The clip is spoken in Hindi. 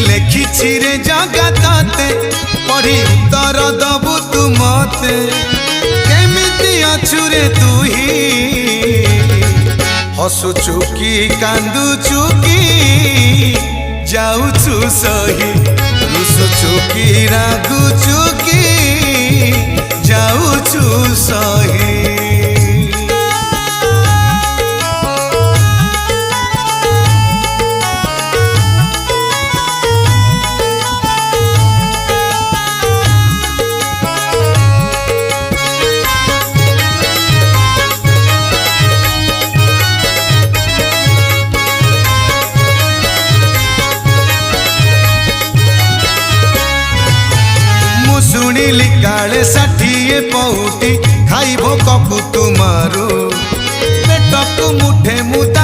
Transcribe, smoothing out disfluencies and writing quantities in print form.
लेखिछि रे जगते पढ़ी उत्तर दबु तू मते केमिति अछु रे तू ही हसुचु की कांदुचु की जाउछु सही रुसुचु की रागुचु की जाउछु सही। शुणिली काले 60 पौटी खाइबो कपु तुमारो पेटक मुठे मुद